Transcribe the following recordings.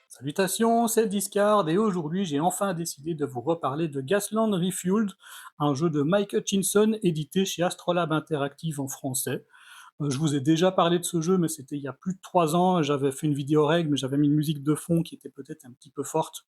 Salutations, c'est Discard et aujourd'hui j'ai enfin décidé de vous reparler de Gasland Refueled, un jeu de Mike Hutchinson édité chez Astrolabe Interactive en français. Je vous ai déjà parlé de ce jeu, mais c'était il y a plus de 3 ans, j'avais fait une vidéo règle, mais j'avais mis une musique de fond qui était peut-être un petit peu forte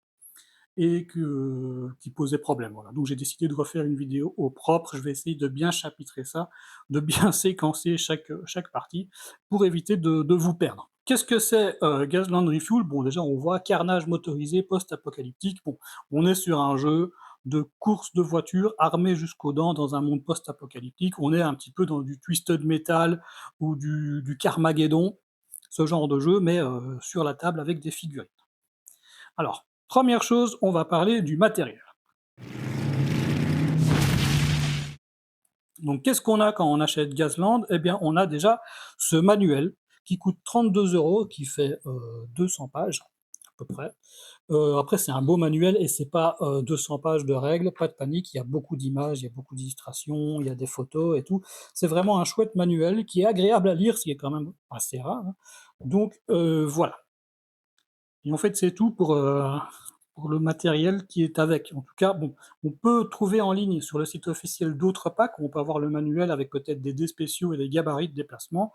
et qui posait problème, voilà. Donc j'ai décidé de refaire une vidéo au propre, je vais essayer de bien chapitrer ça, de bien séquencer chaque partie, pour éviter de vous perdre. Qu'est-ce que c'est Gasland Refuel? Bon, déjà on voit carnage motorisé post-apocalyptique. Bon, on est sur un jeu de course de voitures armé jusqu'aux dents dans un monde post-apocalyptique. On est un petit peu dans du Twisted Metal ou du Carmageddon, ce genre de jeu, mais sur la table avec des figurines. Alors, première chose, on va parler du matériel. Donc, qu'est-ce qu'on a quand on achète Gasland? Eh bien, on a déjà ce manuel qui coûte 32 €, qui fait 200 pages à peu près. Après, c'est un beau manuel et c'est pas 200 pages de règles, pas de panique, il y a beaucoup d'images, il y a beaucoup d'illustrations, il y a des photos et tout. C'est vraiment un chouette manuel qui est agréable à lire, ce qui est quand même assez rare, hein. Donc, voilà. Et en fait, c'est tout pour le matériel qui est avec. En tout cas, bon, on peut trouver en ligne sur le site officiel d'autres packs où on peut avoir le manuel avec peut-être des dés spéciaux et des gabarits de déplacement.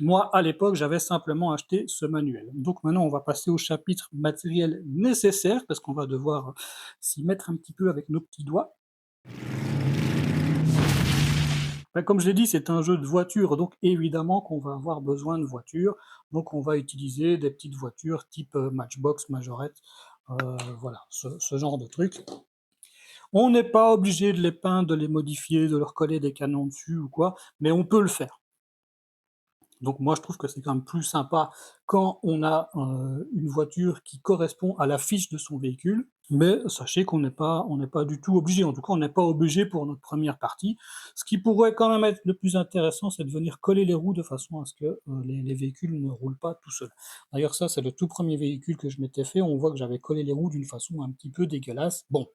Moi, à l'époque, j'avais simplement acheté ce manuel. Donc maintenant, on va passer au chapitre matériel nécessaire, parce qu'on va devoir s'y mettre un petit peu avec nos petits doigts. Bah, comme je l'ai dit, c'est un jeu de voiture, donc évidemment qu'on va avoir besoin de voitures. Donc on va utiliser des petites voitures type Matchbox, Majorette, voilà, ce genre de trucs. On n'est pas obligé de les peindre, de les modifier, de leur coller des canons dessus ou quoi, mais on peut le faire. Donc moi je trouve que c'est quand même plus sympa quand on a une voiture qui correspond à la fiche de son véhicule, mais sachez qu'on n'est pas du tout obligé. En tout cas, on n'est pas obligé pour notre première partie. Ce qui pourrait quand même être le plus intéressant, c'est de venir coller les roues de façon à ce que les véhicules ne roulent pas tout seuls. D'ailleurs ça, c'est le tout premier véhicule que je m'étais fait. On voit que j'avais collé les roues d'une façon un petit peu dégueulasse. Bon,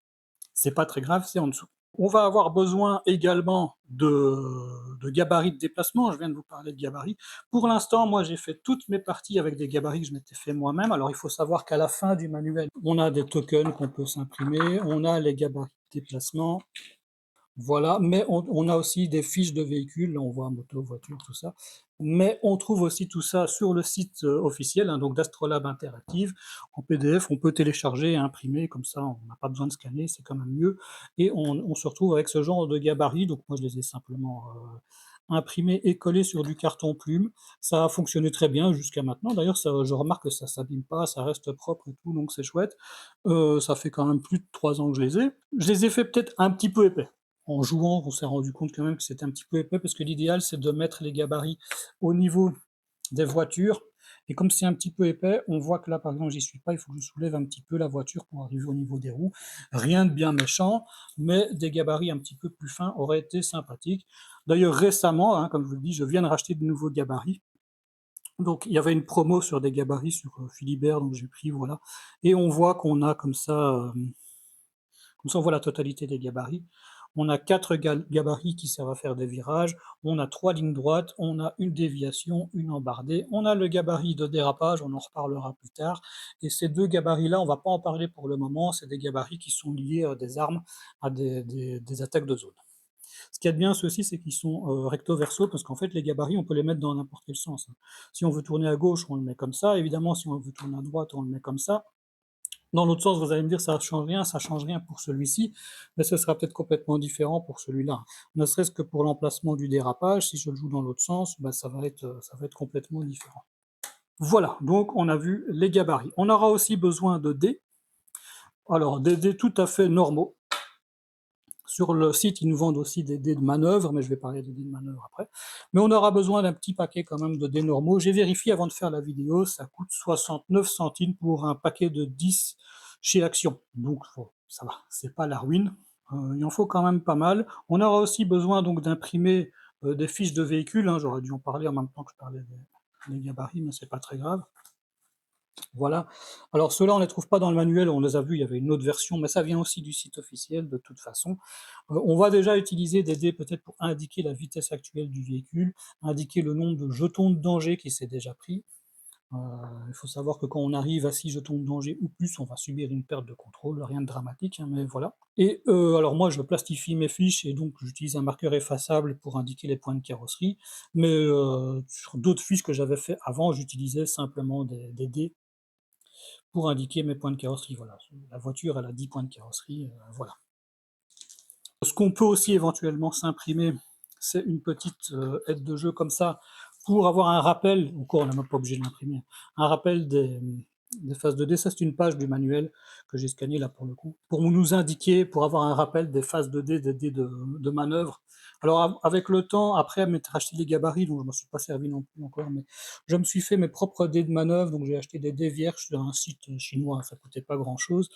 c'est pas très grave, c'est en dessous. On va avoir besoin également de gabarits de déplacement. Je viens de vous parler de gabarits. Pour l'instant, moi, j'ai fait toutes mes parties avec des gabarits que je m'étais fait moi-même. Alors, il faut savoir qu'à la fin du manuel, on a des tokens qu'on peut s'imprimer, on a les gabarits de déplacement, voilà, mais on a aussi des fiches de véhicules, là on voit moto, voiture, tout ça. Mais on trouve aussi tout ça sur le site officiel, hein, donc d'Astrolabe Interactive. En PDF, on peut télécharger et imprimer, comme ça on n'a pas besoin de scanner, c'est quand même mieux. Et on se retrouve avec ce genre de gabarits, donc moi je les ai simplement imprimés et collés sur du carton plume. Ça a fonctionné très bien jusqu'à maintenant. D'ailleurs, je remarque que ça s'abîme pas, ça reste propre et tout, donc c'est chouette. Ça fait quand même plus de 3 ans que je les ai. Je les ai fait peut-être un petit peu épais. En jouant, on s'est rendu compte quand même que c'était un petit peu épais, parce que l'idéal, c'est de mettre les gabarits au niveau des voitures. Et comme c'est un petit peu épais, on voit que là, par exemple, j'y suis pas, il faut que je soulève un petit peu la voiture pour arriver au niveau des roues. Rien de bien méchant, mais des gabarits un petit peu plus fins auraient été sympathiques. D'ailleurs, récemment, hein, comme je vous le dis, je viens de racheter de nouveaux gabarits. Donc, il y avait une promo sur des gabarits sur Philibert, donc j'ai pris, voilà. Et on voit qu'on a comme ça, on voit la totalité des gabarits. On a 4 gabarits qui servent à faire des virages, on a 3 lignes droites, on a une déviation, une embardée, on a le gabarit de dérapage, on en reparlera plus tard. Et ces 2 gabarits-là, on va pas en parler pour le moment, c'est des gabarits qui sont liés à des armes, à des attaques de zone. Ce qu'il y a de bien, ceux-ci, c'est qu'ils sont recto verso, parce qu'en fait, les gabarits, on peut les mettre dans n'importe quel sens, hein. Si on veut tourner à gauche, on le met comme ça. Évidemment, si on veut tourner à droite, on le met comme ça. Dans l'autre sens, vous allez me dire, ça change rien pour celui-ci, mais ce sera peut-être complètement différent pour celui-là. Ne serait-ce que pour l'emplacement du dérapage, si je le joue dans l'autre sens, bah, ça va être complètement différent. Voilà, donc on a vu les gabarits. On aura aussi besoin de dés. Alors, des dés tout à fait normaux. Sur le site, ils nous vendent aussi des dés de manœuvre, mais je vais parler des dés de manœuvre après. Mais on aura besoin d'un petit paquet quand même de dés normaux. J'ai vérifié avant de faire la vidéo, ça coûte 69 centimes pour un paquet de 10 chez Action. Donc bon, ça va, c'est pas la ruine. Il en faut quand même pas mal. On aura aussi besoin donc d'imprimer des fiches de véhicules, hein. J'aurais dû en parler en même temps que je parlais des gabarits, mais c'est pas très grave. Voilà. Alors ceux-là, on les trouve pas dans le manuel, on les a vus, il y avait une autre version, mais ça vient aussi du site officiel de toute façon. On va déjà utiliser des dés peut-être pour indiquer la vitesse actuelle du véhicule, indiquer le nombre de jetons de danger qui s'est déjà pris. Heu, il faut savoir que quand on arrive à 6 jetons de danger ou plus, on va subir une perte de contrôle, rien de dramatique, hein, mais voilà. Et alors moi je plastifie mes fiches et donc j'utilise un marqueur effaçable pour indiquer les points de carrosserie, mais sur d'autres fiches que j'avais fait avant, j'utilisais simplement des dés pour indiquer mes points de carrosserie, voilà. La voiture, elle a 10 points de carrosserie, voilà. Ce qu'on peut aussi éventuellement s'imprimer, c'est une petite, aide de jeu comme ça, pour avoir un rappel, encore on n'est même pas obligé de l'imprimer, un rappel des phases de dés. Ça, c'est une page du manuel que j'ai scanné là pour le coup, pour nous indiquer, pour avoir un rappel des phases de dés, des dés de manœuvre. Alors avec le temps, après m'être acheté des gabarits, donc je m'en suis pas servi non plus encore, mais je me suis fait mes propres dés de manœuvre, donc j'ai acheté des dés vierges sur un site, chinois, ça coûtait pas grand chose.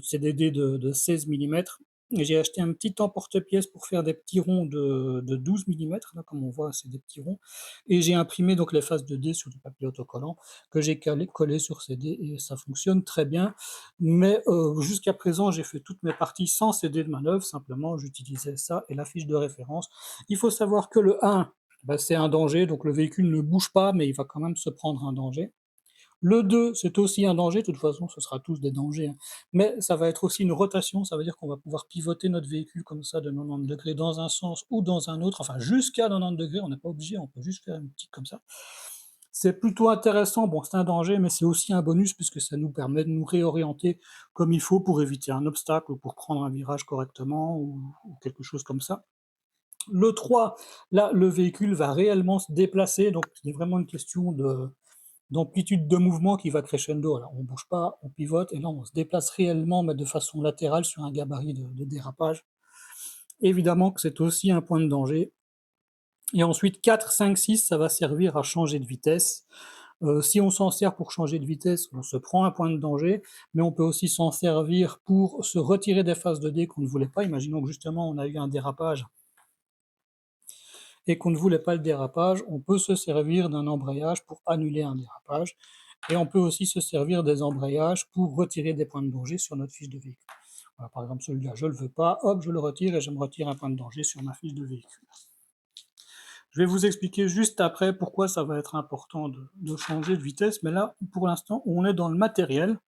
C'est des dés de 16 millimètres. Et j'ai acheté un petit emporte-pièce pour faire des petits ronds de 12 millimètres, là, comme on voit, c'est des petits ronds. Et j'ai imprimé donc les faces de dés sur du papier autocollant que j'ai collé sur ces dés et ça fonctionne très bien. Mais jusqu'à présent, j'ai fait toutes mes parties sans ces dés de manœuvre, simplement j'utilisais ça et la fiche de référence. Il faut savoir que le 1, bah, c'est un danger, donc le véhicule ne bouge pas, mais il va quand même se prendre un danger. Le 2, c'est aussi un danger, de toute façon, ce sera tous des dangers, hein. Mais ça va être aussi une rotation, ça veut dire qu'on va pouvoir pivoter notre véhicule comme ça de 90 degrés dans un sens ou dans un autre, enfin jusqu'à 90 degrés, on n'est pas obligé, on peut juste faire une petite comme ça. C'est plutôt intéressant, bon, c'est un danger, mais c'est aussi un bonus puisque ça nous permet de nous réorienter comme il faut pour éviter un obstacle ou pour prendre un virage correctement ou quelque chose comme ça. Le 3, là, le véhicule va réellement se déplacer, donc il y a vraiment une question d'amplitude de mouvement qui va crescendo. Là, on ne bouge pas, on pivote, et là, on se déplace réellement, mais de façon latérale sur un gabarit de dérapage. Évidemment que c'est aussi un point de danger. Et ensuite, 4, 5, 6, ça va servir à changer de vitesse. Si on s'en sert pour changer de vitesse, on se prend un point de danger, mais on peut aussi s'en servir pour se retirer des phases de dés qu'on ne voulait pas. Imaginons que justement on a eu un dérapage et qu'on ne voulait pas le dérapage, on peut se servir d'un embrayage pour annuler un dérapage. Et on peut aussi se servir des embrayages pour retirer des points de danger sur notre fiche de véhicule. Voilà, par exemple, celui-là, je ne le veux pas, hop, je le retire et je me retire un point de danger sur ma fiche de véhicule. Je vais vous expliquer juste après pourquoi ça va être important de changer de vitesse, mais là, pour l'instant, on est dans le matériel.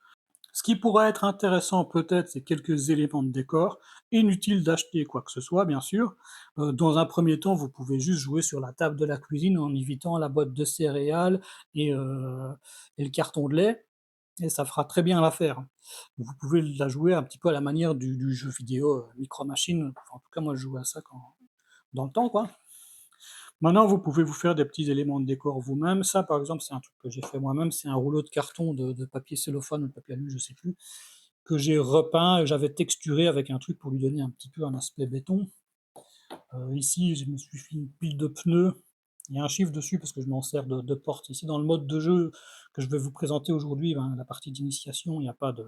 Ce qui pourrait être intéressant peut-être, c'est quelques éléments de décor. Inutile d'acheter quoi que ce soit, bien sûr. Dans un premier temps, vous pouvez juste jouer sur la table de la cuisine en évitant la boîte de céréales et, euh, et le carton de lait, et ça fera très bien l'affaire. Vous pouvez la jouer un petit peu à la manière du jeu vidéo Micro Machines. Enfin, en tout cas, moi, je jouais à ça dans le temps, quoi. Maintenant, vous pouvez vous faire des petits éléments de décor vous-même. Ça, par exemple, c'est un truc que j'ai fait moi-même. C'est un rouleau de carton de papier cellophane ou de papier alu, je sais plus, que j'ai repeint. J'avais texturé avec un truc pour lui donner un petit peu un aspect béton. Ici, je me suis fait une pile de pneus. Il y a un chiffre dessus parce que je m'en sers de porte. Ici, dans le mode de jeu que je vais vous présenter aujourd'hui, ben, la partie d'initiation, il n'y a pas de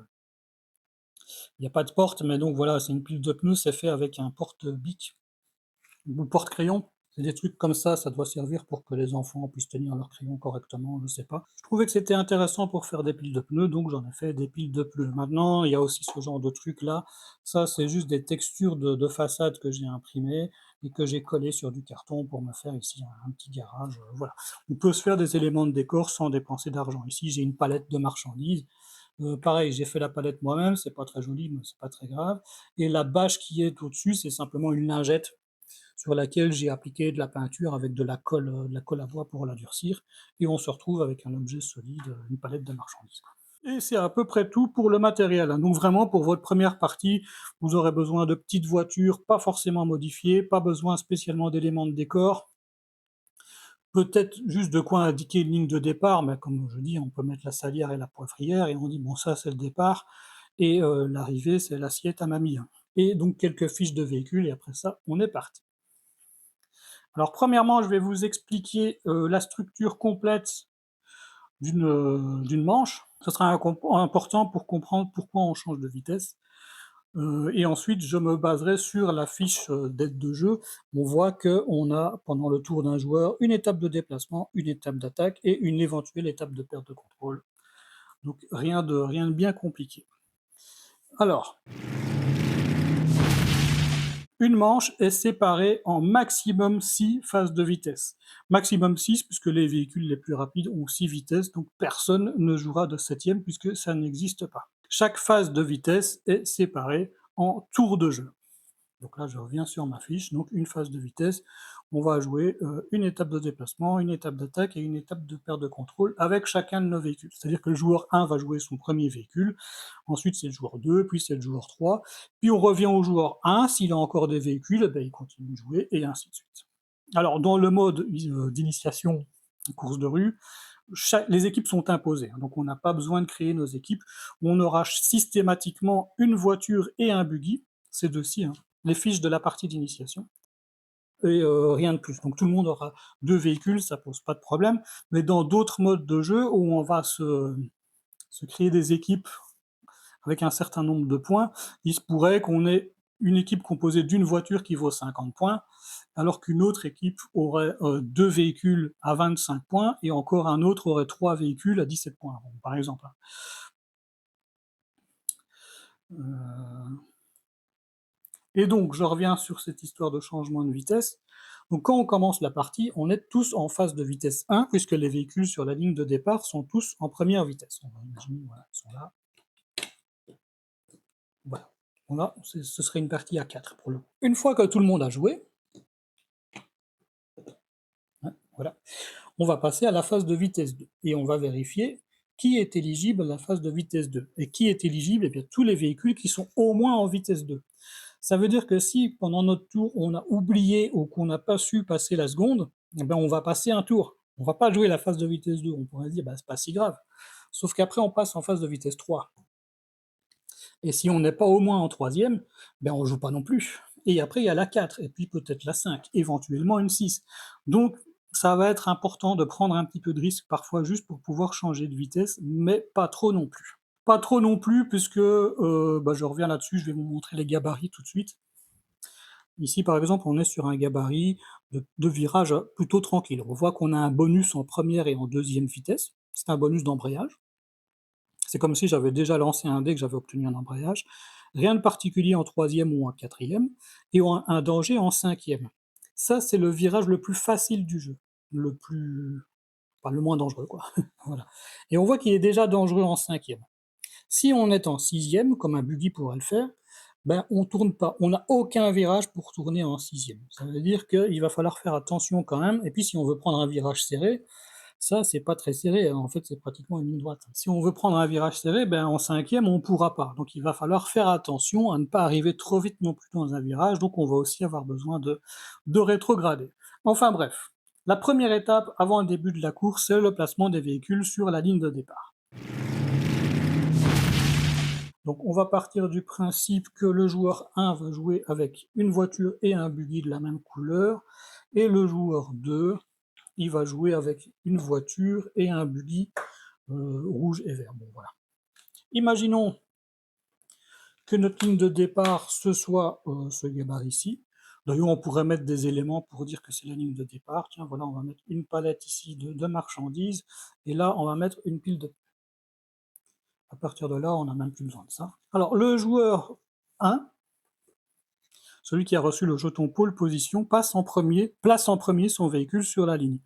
porte, mais donc voilà, c'est une pile de pneus, c'est fait avec un porte-bic ou porte-crayon. C'est des trucs comme ça doit servir pour que les enfants puissent tenir leur crayon correctement, je sais pas. Je trouvais que c'était intéressant pour faire des piles de pneus, donc j'en ai fait des piles de pneus. Maintenant, il y a aussi ce genre de trucs là. Ça, c'est juste des textures de façade que j'ai imprimées et que j'ai collées sur du carton pour me faire ici un petit garage. Voilà. On peut se faire des éléments de décor sans dépenser d'argent. Ici, j'ai une palette de marchandises. Pareil, j'ai fait la palette moi-même, c'est pas très joli, mais c'est pas très grave. Et la bâche qui est au-dessus, c'est simplement une lingette sur laquelle j'ai appliqué de la peinture avec de la colle à bois pour la durcir, et on se retrouve avec un objet solide, une palette de marchandises. Et c'est à peu près tout pour le matériel, hein. Donc vraiment, pour votre première partie, vous aurez besoin de petites voitures, pas forcément modifiées, pas besoin spécialement d'éléments de décor, peut-être juste de quoi indiquer une ligne de départ, mais comme je dis, on peut mettre la salière et la poivrière, et on dit, bon, ça c'est le départ, et l'arrivée, c'est l'assiette à mamie, hein. Et donc quelques fiches de véhicule, et après ça, on est parti. Alors premièrement, je vais vous expliquer la structure complète d'une manche. Ce sera important pour comprendre pourquoi on change de vitesse. Et ensuite, je me baserai sur la fiche d'aide de jeu. On voit qu'on a, pendant le tour d'un joueur, une étape de déplacement, une étape d'attaque et une éventuelle étape de perte de contrôle. Donc rien de bien compliqué. Alors, une manche est séparée en maximum 6 phases de vitesse. Maximum 6 puisque les véhicules les plus rapides ont 6 vitesses, donc personne ne jouera de septième puisque ça n'existe pas. Chaque phase de vitesse est séparée en tours de jeu. Donc là, je reviens sur ma fiche. Donc une phase de vitesse, on va jouer une étape de déplacement, une étape d'attaque et une étape de perte de contrôle avec chacun de nos véhicules. C'est-à-dire que le joueur 1 va jouer son premier véhicule, ensuite c'est le joueur 2, puis c'est le joueur 3, puis on revient au joueur 1, s'il a encore des véhicules, eh ben, il continue de jouer, et ainsi de suite. Alors dans le mode d'initiation, course de rue, les équipes sont imposées, donc on n'a pas besoin de créer nos équipes. On aura systématiquement une voiture et un buggy, ces deux-ci, hein, les fiches de la partie d'initiation, et rien de plus. Donc tout le monde aura 2 véhicules, ça pose pas de problème, mais dans d'autres modes de jeu où on va se créer des équipes avec un certain nombre de points, il se pourrait qu'on ait une équipe composée d'une voiture qui vaut 50 points, alors qu'une autre équipe aurait 2 véhicules à 25 points et encore un autre aurait 3 véhicules à 17 points, par exemple. Et donc, je reviens sur cette histoire de changement de vitesse. Donc, quand on commence la partie, on est tous en phase de vitesse 1, puisque les véhicules sur la ligne de départ sont tous en première vitesse. On va imaginer, voilà, ils sont là. Voilà. Voilà, ce serait une partie à 4 pour le coup. Une fois que tout le monde a joué, hein, voilà, on va passer à la phase de vitesse 2 et on va vérifier qui est éligible à la phase de vitesse 2. Et qui est éligible? Eh bien, tous les véhicules qui sont au moins en vitesse 2. Ça veut dire que si pendant notre tour, on a oublié ou qu'on n'a pas su passer la seconde, eh ben, on va passer un tour. On va pas jouer la phase de vitesse 2. On pourrait se dire, bah, c'est pas si grave. Sauf qu'après, on passe en phase de vitesse 3. Et si on n'est pas au moins en troisième, ben on joue pas non plus. Et après, il y a la 4, et puis peut-être la 5, éventuellement une 6. Donc, ça va être important de prendre un petit peu de risque parfois juste pour pouvoir changer de vitesse, mais pas trop non plus. Pas trop non plus, puisque bah, je reviens là-dessus, je vais vous montrer les gabarits tout de suite. Ici, par exemple, on est sur un gabarit de virage plutôt tranquille. On voit qu'on a un bonus en première et en deuxième vitesse. C'est un bonus d'embrayage. C'est comme si j'avais déjà lancé un dé que j'avais obtenu un embrayage. Rien de particulier en troisième ou en quatrième, et un danger en cinquième. Ça, c'est le virage le plus facile du jeu, le plus, enfin, le moins dangereux, quoi. Voilà. Et on voit qu'il est déjà dangereux en cinquième. Si on est en sixième, comme un buggy pourrait le faire, ben on tourne pas. On n'a aucun virage pour tourner en sixième. Ça veut dire qu'il va falloir faire attention quand même. Et puis, si on veut prendre un virage serré, ça, c'est pas très serré, hein. En fait, c'est pratiquement une ligne droite. Si on veut prendre un virage serré, ben, en cinquième, on pourra pas. Donc, il va falloir faire attention à ne pas arriver trop vite non plus dans un virage. Donc, on va aussi avoir besoin de rétrograder. Enfin bref, la première étape avant le début de la course, c'est le placement des véhicules sur la ligne de départ. Donc, on va partir du principe que le joueur 1 va jouer avec une voiture et un buggy de la même couleur, et le joueur 2, il va jouer avec une voiture et un buggy rouge et vert. Bon, voilà. Imaginons que notre ligne de départ, ce soit ce gabarit-ci. D'ailleurs, on pourrait mettre des éléments pour dire que c'est la ligne de départ. Tiens, voilà, on va mettre une palette ici de marchandises, et là, on va mettre une pile de... À partir de là, on n'a même plus besoin de ça. Alors, le joueur 1, celui qui a reçu le jeton pole position, place en premier son véhicule sur la ligne.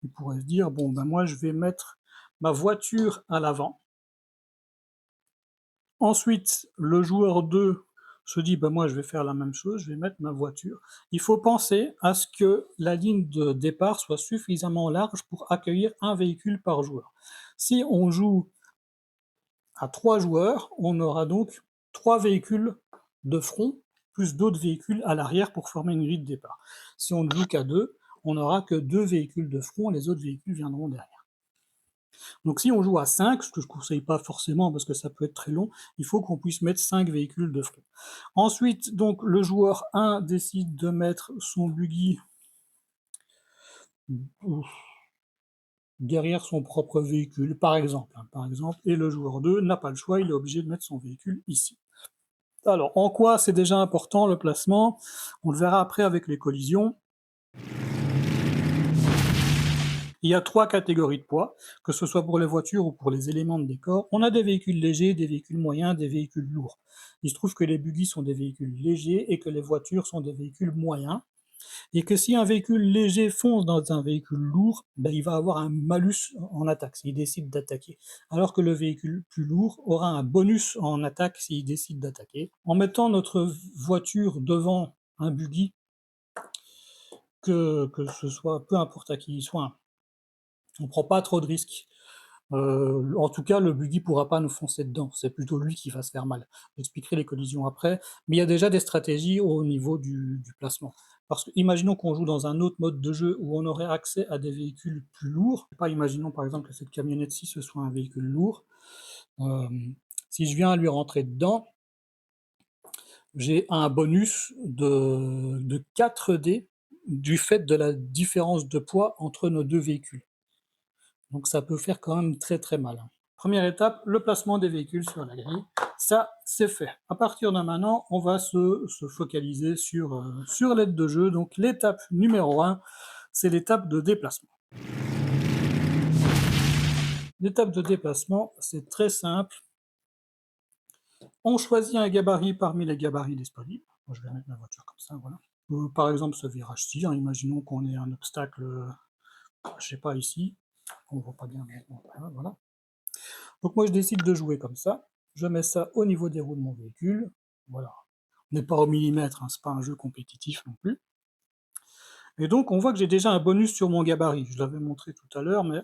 Il pourrait se dire, bon, ben moi, je vais mettre ma voiture à l'avant. Ensuite, le joueur 2 se dit, ben moi, je vais faire la même chose, je vais mettre ma voiture. Il faut penser à ce que la ligne de départ soit suffisamment large pour accueillir un véhicule par joueur. Si on joue à 3 joueurs, on aura donc 3 véhicules de front, plus d'autres véhicules à l'arrière pour former une grille de départ. Si on ne joue qu'à 2, on n'aura que 2 véhicules de front, les autres véhicules viendront derrière. Donc si on joue à 5, ce que je ne conseille pas forcément parce que ça peut être très long, il faut qu'on puisse mettre 5 véhicules de front. Ensuite, donc, le joueur 1 décide de mettre son buggy derrière son propre véhicule, par exemple, et le joueur 2 n'a pas le choix, il est obligé de mettre son véhicule ici. Alors, en quoi c'est déjà important le placement? On le verra après avec les collisions. Il y a 3 catégories de poids, que ce soit pour les voitures ou pour les éléments de décor. On a des véhicules légers, des véhicules moyens, des véhicules lourds. Il se trouve que les buggy sont des véhicules légers et que les voitures sont des véhicules moyens. Et que si un véhicule léger fonce dans un véhicule lourd, ben, il va avoir un malus en attaque s'il décide d'attaquer. Alors que le véhicule plus lourd aura un bonus en attaque s'il décide d'attaquer. En mettant notre voiture devant un buggy, que ce soit, peu importe à qui il soit, on ne prend pas trop de risques. En tout cas, le buggy pourra pas nous foncer dedans, c'est plutôt lui qui va se faire mal. J'expliquerai les collisions après, mais il y a déjà des stratégies au niveau du placement. Parce que imaginons qu'on joue dans un autre mode de jeu où on aurait accès à des véhicules plus lourds. Pas imaginons par exemple que cette camionnette-ci ce soit un véhicule lourd. Si je viens lui rentrer dedans, j'ai un bonus de 4 dés du fait de la différence de poids entre nos 2 véhicules. Donc ça peut faire quand même très très mal. Première étape, le placement des véhicules sur la grille. Ça, c'est fait. À partir de maintenant, on va se focaliser sur l'aide de jeu. Donc l'étape numéro 1, c'est l'étape de déplacement. L'étape de déplacement, c'est très simple. On choisit un gabarit parmi les gabarits disponibles. Moi, je vais mettre ma voiture comme ça, voilà. Par exemple, ce virage-ci, imaginons qu'on ait un obstacle, je sais pas, ici. On ne voit pas bien, mais voilà. Donc moi je décide de jouer comme ça, je mets ça au niveau des roues de mon véhicule, voilà. On n'est pas au millimètre, c'est pas un jeu compétitif non plus. Et donc on voit que j'ai déjà un bonus sur mon gabarit, je l'avais montré tout à l'heure, mais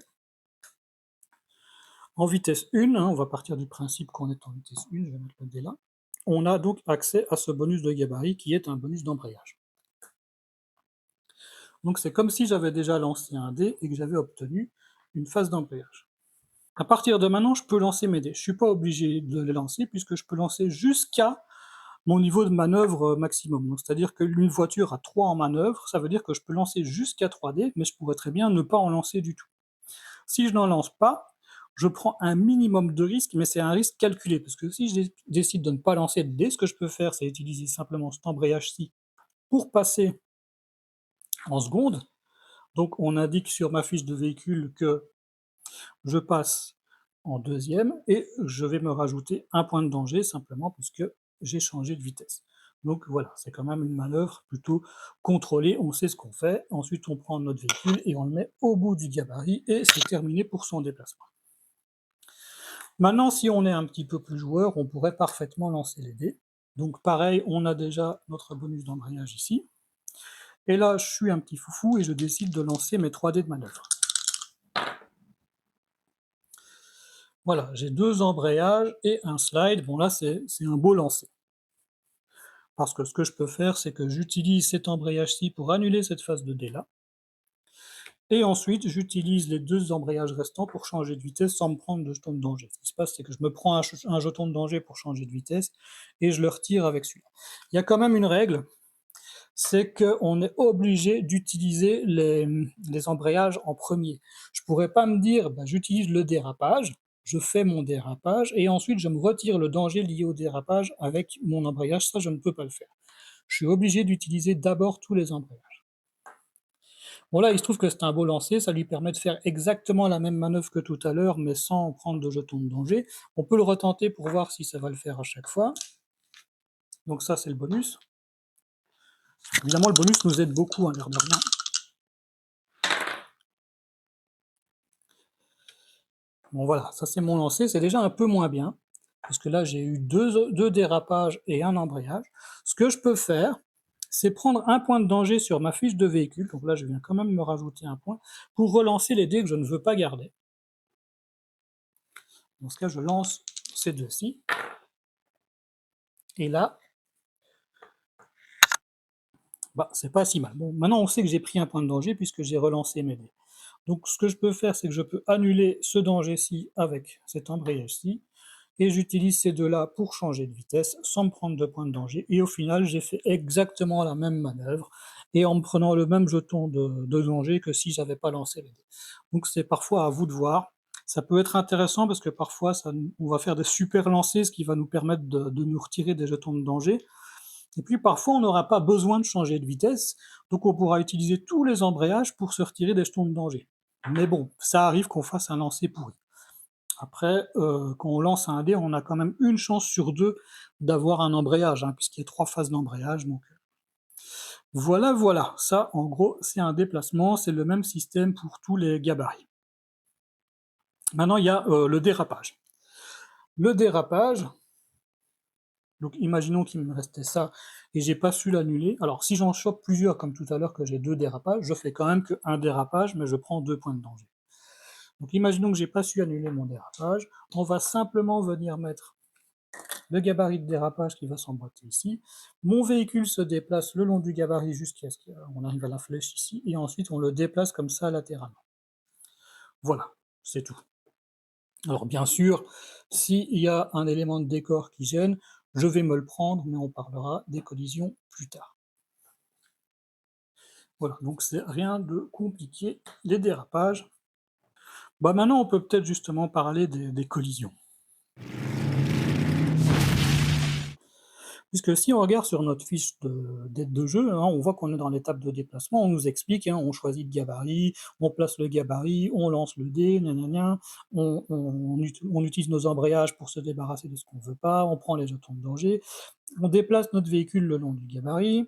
en vitesse 1, on va partir du principe qu'on est en vitesse 1, je vais mettre le dé là, on a donc accès à ce bonus de gabarit qui est un bonus d'embrayage. Donc c'est comme si j'avais déjà lancé un dé et que j'avais obtenu une phase d'embrayage. À partir de maintenant, je peux lancer mes dés. Je ne suis pas obligé de les lancer puisque je peux lancer jusqu'à mon niveau de manœuvre maximum. Donc, c'est-à-dire qu'une voiture a 3 en manœuvre, ça veut dire que je peux lancer jusqu'à 3 dés, mais je pourrais très bien ne pas en lancer du tout. Si je n'en lance pas, je prends un minimum de risque, mais c'est un risque calculé, parce que si je décide de ne pas lancer de dés, ce que je peux faire, c'est utiliser simplement cet embrayage-ci pour passer en seconde. Donc on indique sur ma fiche de véhicule que je passe en deuxième et je vais me rajouter un point de danger simplement parce que j'ai changé de vitesse. Donc voilà, c'est quand même une manœuvre plutôt contrôlée, on sait ce qu'on fait, ensuite on prend notre véhicule et on le met au bout du gabarit et c'est terminé pour son déplacement. Maintenant, si on est un petit peu plus joueur, on pourrait parfaitement lancer les dés. Donc pareil, on a déjà notre bonus d'embrayage ici. Et là, je suis un petit foufou et je décide de lancer mes 3 dés de manœuvre. Voilà, j'ai 2 embrayages et un slide. Bon là, c'est un beau lancer. Parce que ce que je peux faire, c'est que j'utilise cet embrayage-ci pour annuler cette phase de dé là. Et ensuite, j'utilise les 2 embrayages restants pour changer de vitesse sans me prendre de jeton de danger. Ce qui se passe, c'est que je me prends un jeton de danger pour changer de vitesse et je le retire avec celui-là. Il y a quand même une règle, c'est qu'on est obligé d'utiliser les embrayages en premier. Je pourrais pas me dire, bah, j'utilise le dérapage, je fais mon dérapage, et ensuite je me retire le danger lié au dérapage avec mon embrayage, ça je ne peux pas le faire. Je suis obligé d'utiliser d'abord tous les embrayages. Bon là, il se trouve que c'est un beau lancer, ça lui permet de faire exactement la même manœuvre que tout à l'heure, mais sans prendre de jeton de danger. On peut le retenter pour voir si ça va le faire à chaque fois. Donc ça, c'est le bonus. Évidemment, le bonus nous aide beaucoup, l'air de rien. Bon voilà, ça c'est mon lancer, c'est déjà un peu moins bien, parce que là j'ai eu deux dérapages et un embrayage. Ce que je peux faire, c'est prendre un point de danger sur ma fiche de véhicule, donc là je viens quand même me rajouter un point, pour relancer les dés que je ne veux pas garder. Dans ce cas, je lance ces deux-ci, et là, bah, c'est pas si mal. Bon, maintenant on sait que j'ai pris un point de danger puisque j'ai relancé mes dés. Donc ce que je peux faire, c'est que je peux annuler ce danger-ci avec cet embrayage-ci, et j'utilise ces deux-là pour changer de vitesse sans me prendre de points de danger. Et au final, j'ai fait exactement la même manœuvre et en me prenant le même jeton de danger que si j'avais pas lancé les dés. Donc c'est parfois à vous de voir. Ça peut être intéressant parce que parfois on va faire des super lancers, ce qui va nous permettre de nous retirer des jetons de danger. Et puis parfois on n'aura pas besoin de changer de vitesse, donc on pourra utiliser tous les embrayages pour se retirer des jetons de danger. Mais bon, ça arrive qu'on fasse un lancer pourri. Après, quand on lance un dé, on a quand même une chance sur 2 d'avoir un embrayage, hein, puisqu'il y a 3 phases d'embrayage, donc voilà, voilà. Ça, en gros, c'est un déplacement, c'est le même système pour tous les gabarits. Maintenant, il y a, le dérapage. Le dérapage, donc imaginons qu'il me restait ça et j'ai pas su l'annuler. Alors si j'en chope plusieurs, comme tout à l'heure que j'ai 2 dérapages, je fais quand même qu'un dérapage, mais je prends 2 points de danger. Donc imaginons que j'ai pas su annuler mon dérapage, on va simplement venir mettre le gabarit de dérapage qui va s'emboîter ici. Mon véhicule se déplace le long du gabarit jusqu'à ce qu'on arrive à la flèche ici, et ensuite on le déplace comme ça latéralement. Voilà, c'est tout. Alors bien sûr, s'il y a un élément de décor qui gêne, je vais me le prendre, mais on parlera des collisions plus tard. Voilà, donc c'est rien de compliqué, les dérapages. Bah maintenant, on peut peut-être justement parler des collisions. Puisque si on regarde sur notre fiche d'aide de jeu, hein, on voit qu'on est dans l'étape de déplacement, on nous explique, hein, on choisit le gabarit, on place le gabarit, on lance le dé, gna on utilise nos embrayages pour se débarrasser de ce qu'on ne veut pas, on prend les jetons de danger, on déplace notre véhicule le long du gabarit,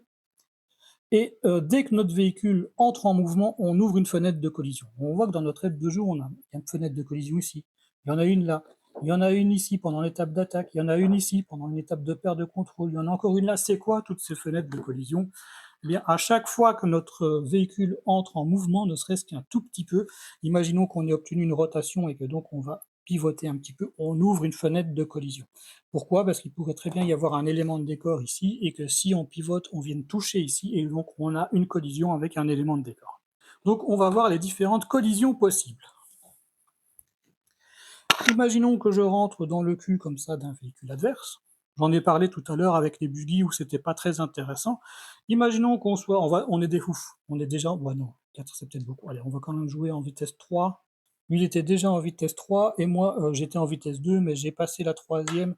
et dès que notre véhicule entre en mouvement, on ouvre une fenêtre de collision. On voit que dans notre aide de jeu, il y a une fenêtre de collision ici, il y en a une là, il y en a une ici pendant l'étape d'attaque, il y en a une ici pendant une étape de perte de contrôle, il y en a encore une là. C'est quoi toutes ces fenêtres de collision? Eh bien, à chaque fois que notre véhicule entre en mouvement, ne serait-ce qu'un tout petit peu, imaginons qu'on ait obtenu une rotation et que donc on va pivoter un petit peu, on ouvre une fenêtre de collision. Pourquoi? Parce qu'il pourrait très bien y avoir un élément de décor ici et que si on pivote, on vienne toucher ici et donc on a une collision avec un élément de décor. Donc on va voir les différentes collisions possibles. Imaginons que je rentre dans le cul comme ça d'un véhicule adverse. J'en ai parlé tout à l'heure avec les buggy où c'était pas très intéressant. Imaginons qu'on soit, on est des fouf, on est déjà, ouais non, 4 c'est peut-être beaucoup. Allez, on va quand même jouer en vitesse 3. Lui, il était déjà en vitesse 3 et moi, j'étais en vitesse 2, mais j'ai passé la troisième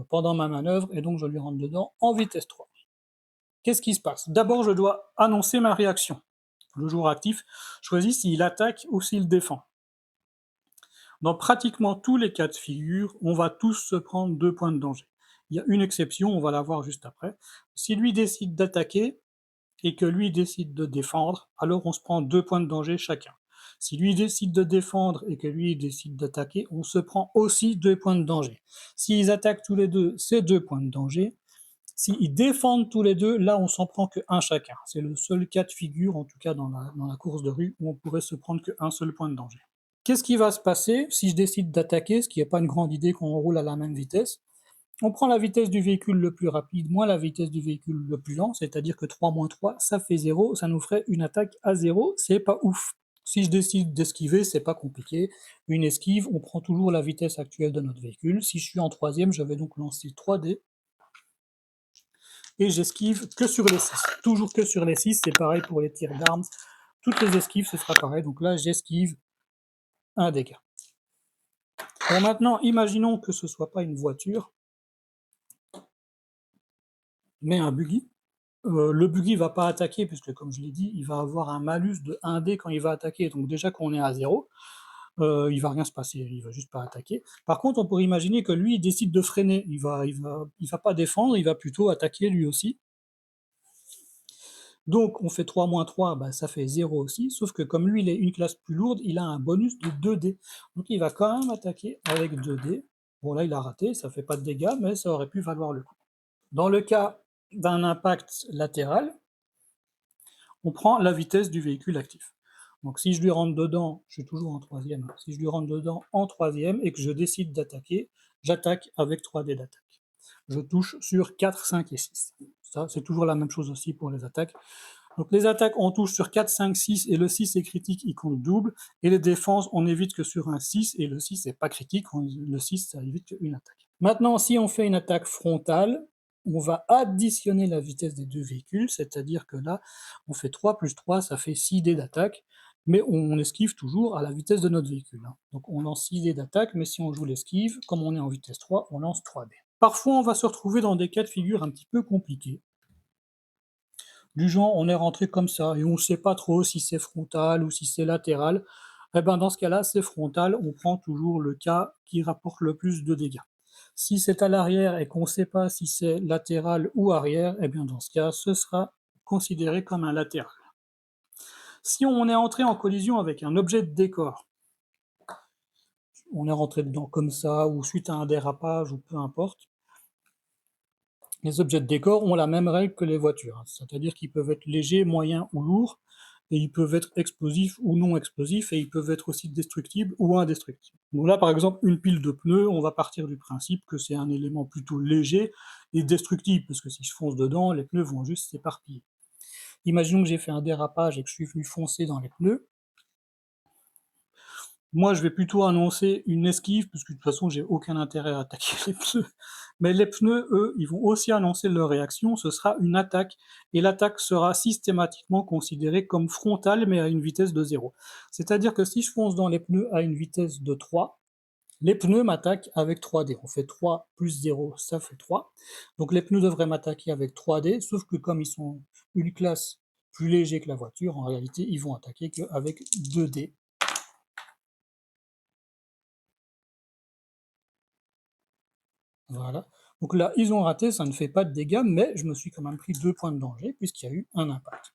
pendant ma manœuvre et donc je lui rentre dedans en vitesse 3. Qu'est-ce qui se passe? D'abord, je dois annoncer ma réaction. Le joueur actif choisit s'il attaque ou s'il défend. Dans pratiquement tous les cas de figure, on va tous se prendre 2 points de danger. Il y a une exception, on va la voir juste après. Si lui décide d'attaquer et que lui décide de défendre, alors on se prend 2 points de danger chacun. Si lui décide de défendre et que lui décide d'attaquer, on se prend aussi 2 points de danger. S'ils attaquent tous les deux, c'est 2 points de danger. S'ils défendent tous les deux, là on s'en prend qu'un chacun. C'est le seul cas de figure, en tout cas dans la course de rue, où on pourrait se prendre qu'un seul point de danger. Qu'est-ce qui va se passer si je décide d'attaquer, ce qui n'est pas une grande idée quand on roule à la même vitesse? On prend la vitesse du véhicule le plus rapide moins la vitesse du véhicule le plus lent, c'est-à-dire que 3 moins 3, ça fait 0, ça nous ferait une attaque à 0, c'est pas ouf. Si je décide d'esquiver, c'est pas compliqué. Une esquive, on prend toujours la vitesse actuelle de notre véhicule. Si je suis en troisième, je vais donc lancer 3 dés et j'esquive que sur les 6. Toujours que sur les 6, c'est pareil pour les tirs d'armes. Toutes les esquives, ce sera pareil. Donc là, j'esquive un dégât. Bon, maintenant, imaginons que ce ne soit pas une voiture, mais un buggy. Le buggy ne va pas attaquer, puisque comme je l'ai dit, il va avoir un malus de 1 dé quand il va attaquer. Donc déjà qu'on est à 0, il va rien se passer, il va juste pas attaquer. Par contre, on pourrait imaginer que lui, il décide de freiner. Il va pas défendre, il va plutôt attaquer lui aussi. Donc on fait 3 moins 3, bah, ça fait 0 aussi, sauf que comme lui, il est une classe plus lourde, il a un bonus de 2 dés. Donc il va quand même attaquer avec 2 dés. Bon là, il a raté, ça fait pas de dégâts, mais ça aurait pu valoir le coup. Dans le cas d'un impact latéral, on prend la vitesse du véhicule actif. Donc si je lui rentre dedans, je suis toujours en troisième, si je lui rentre dedans en troisième et que je décide d'attaquer, j'attaque avec 3 dés d'attaque. Je touche sur 4, 5 et 6. Ça, c'est toujours la même chose aussi pour les attaques. Donc les attaques, on touche sur 4, 5, 6 et le 6 est critique, il compte double. Et les défenses, on évite que sur un 6 et le 6 n'est pas critique, le 6 ça évite qu'une attaque. Maintenant, si on fait une attaque frontale, on va additionner la vitesse des deux véhicules, c'est-à-dire que là, on fait 3 plus 3, ça fait 6 dés d'attaque, mais on esquive toujours à la vitesse de notre véhicule. Donc on lance 6 dés d'attaque, mais si on joue l'esquive, comme on est en vitesse 3, on lance 3 dés. Parfois, on va se retrouver dans des cas de figure un petit peu compliqués. du genre on est rentré comme ça et on ne sait pas trop si c'est frontal ou si c'est latéral, eh ben, dans ce cas-là, c'est frontal, on prend toujours le cas qui rapporte le plus de dégâts. Si c'est à l'arrière et qu'on ne sait pas si c'est latéral ou arrière, eh bien dans ce cas, ce sera considéré comme un latéral. Si on est entré en collision avec un objet de décor, on est rentré dedans comme ça ou suite à un dérapage ou peu importe, les objets de décor ont la même règle que les voitures, hein. C'est-à-dire qu'ils peuvent être légers, moyens ou lourds, et ils peuvent être explosifs ou non explosifs, et ils peuvent être aussi destructibles ou indestructibles. Donc là, par exemple, une pile de pneus, on va partir du principe que c'est un élément plutôt léger et destructible, parce que si je fonce dedans, les pneus vont juste s'éparpiller. Imaginons que j'ai fait un dérapage et que je suis venu foncer dans les pneus. Moi, je vais plutôt annoncer une esquive, parce que de toute façon, j'ai aucun intérêt à attaquer les pneus. Mais les pneus, eux, ils vont aussi annoncer leur réaction, ce sera une attaque, et l'attaque sera systématiquement considérée comme frontale, mais à une vitesse de 0. C'est-à-dire que si je fonce dans les pneus à une vitesse de 3, les pneus m'attaquent avec 3D. On fait 3 plus 0, ça fait 3. Donc les pneus devraient m'attaquer avec 3D, sauf que comme ils sont une classe plus léger que la voiture, en réalité, ils vont attaquer qu'avec 2D. Voilà. Donc là, ils ont raté, ça ne fait pas de dégâts, mais je me suis quand même pris 2 points de danger puisqu'il y a eu un impact.